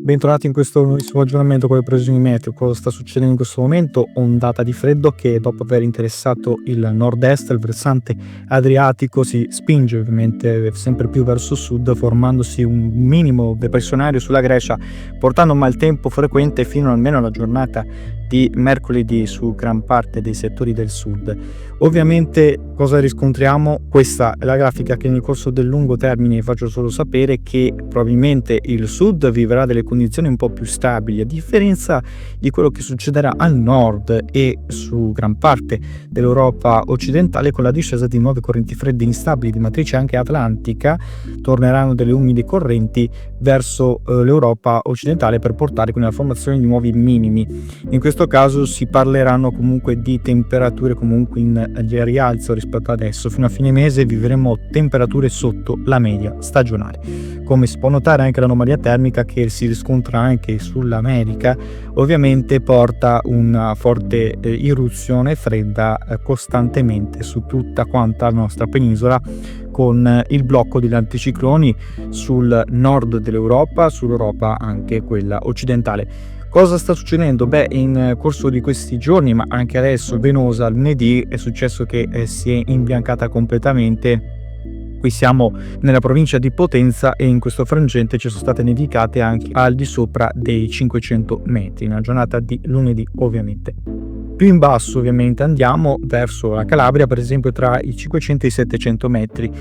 Bentornati in questo nuovissimo aggiornamento con le previsioni meteo. Cosa sta succedendo in questo momento? Ondata di freddo che dopo aver interessato il nord-est, il versante adriatico, si spinge ovviamente sempre più verso sud, formandosi un minimo depressionario sulla Grecia, portando maltempo frequente fino almeno alla giornata di mercoledì su gran parte dei settori del sud. Ovviamente cosa riscontriamo? Questa è la grafica che nel corso del lungo termine faccio solo sapere che probabilmente il sud vivrà delle condizioni un po' più stabili, a differenza di quello che succederà al nord e su gran parte dell'Europa occidentale, con la discesa di nuove correnti fredde instabili di matrice anche atlantica. Torneranno delle umide correnti verso l'Europa occidentale per portare quindi alla formazione di nuovi minimi. In questo caso si parleranno comunque di temperature comunque in rialzo rispetto ad adesso. Fino a fine mese vivremo temperature sotto la media stagionale. Come si può notare, anche l'anomalia termica che si riscontra anche sull'America ovviamente porta una forte irruzione fredda costantemente su tutta quanta la nostra penisola, con il blocco degli anticicloni sul nord dell'Europa, sull'Europa anche quella occidentale. Cosa sta succedendo? Beh, in corso di questi giorni, ma anche adesso, Venosa, lunedì, è successo che si è imbiancata completamente. Qui siamo nella provincia di Potenza e in questo frangente ci sono state nevicate anche al di sopra dei 500 metri, una giornata di lunedì ovviamente. Più in basso ovviamente andiamo verso la Calabria, per esempio tra i 500 e i 700 metri.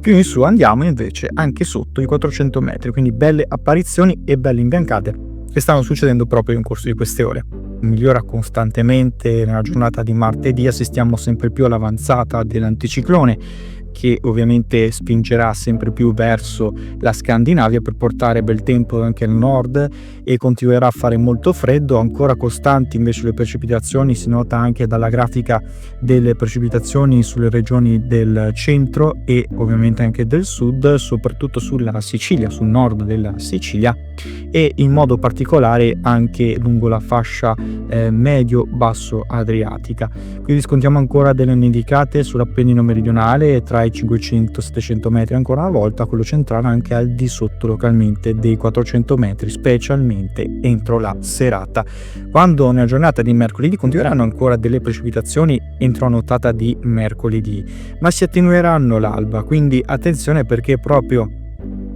Più in su andiamo invece anche sotto i 400 metri, quindi belle apparizioni e belle imbiancate che stanno succedendo proprio in corso di queste ore. Migliora costantemente. Nella giornata di martedì assistiamo sempre più all'avanzata dell'anticiclone, che ovviamente spingerà sempre più verso la Scandinavia per portare bel tempo anche al nord, e continuerà a fare molto freddo. Ancora costanti invece le precipitazioni, si nota anche dalla grafica delle precipitazioni sulle regioni del centro e ovviamente anche del sud, soprattutto sulla Sicilia, sul nord della Sicilia, e in modo particolare anche lungo la fascia medio-basso adriatica. Qui riscontriamo ancora delle nevicate sull'Appennino meridionale tra i 500-700 metri, ancora una volta quello centrale anche al di sotto localmente dei 400 metri, specialmente entro la serata, quando nella giornata di mercoledì continueranno ancora delle precipitazioni entro la nottata di mercoledì, ma si attenueranno l'alba, quindi attenzione, perché proprio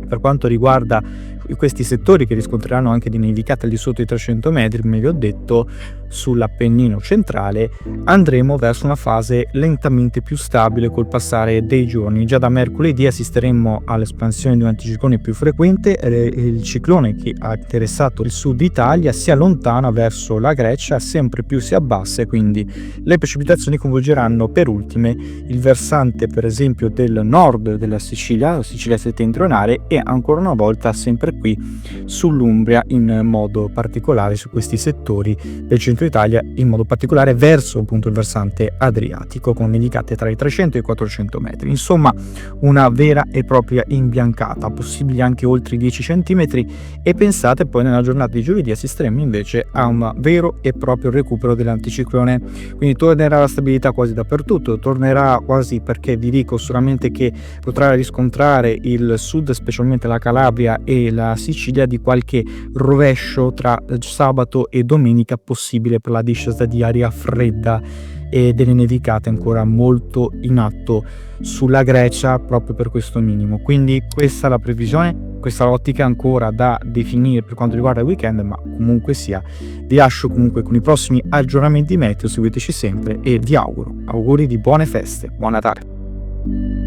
per quanto riguarda questi settori che riscontreranno anche di nevicate al di sotto i 300 metri, come vi ho detto, sull'Appennino centrale andremo verso una fase lentamente più stabile col passare dei giorni. Già da mercoledì assisteremo all'espansione di un anticiclone più frequente. Il ciclone che ha interessato il sud Italia si allontana verso la Grecia, sempre più si abbassa, e quindi le precipitazioni coinvolgeranno per ultime il versante per esempio del nord della Sicilia, la Sicilia settentrionale, e ancora una volta sempre qui sull'Umbria, in modo particolare su questi settori del centro Italia, in modo particolare verso appunto il versante adriatico, con nevicate tra i 300 e i 400 metri. Insomma, una vera e propria imbiancata, possibili anche oltre i 10 centimetri, e pensate poi nella giornata di giovedì assisteremo invece a un vero e proprio recupero dell'anticiclone, quindi tornerà la stabilità quasi dappertutto, tornerà quasi, perché vi dico solamente che potrà riscontrare il sud, specialmente la Calabria e la Sicilia, di qualche rovescio tra sabato e domenica possibile per la discesa di aria fredda e delle nevicate ancora molto in atto sulla Grecia, proprio per questo minimo. Quindi questa è la previsione, questa è l'ottica ancora da definire per quanto riguarda il weekend, ma comunque sia vi lascio comunque con i prossimi aggiornamenti meteo, seguiteci sempre e vi auguri di buone feste, buon Natale.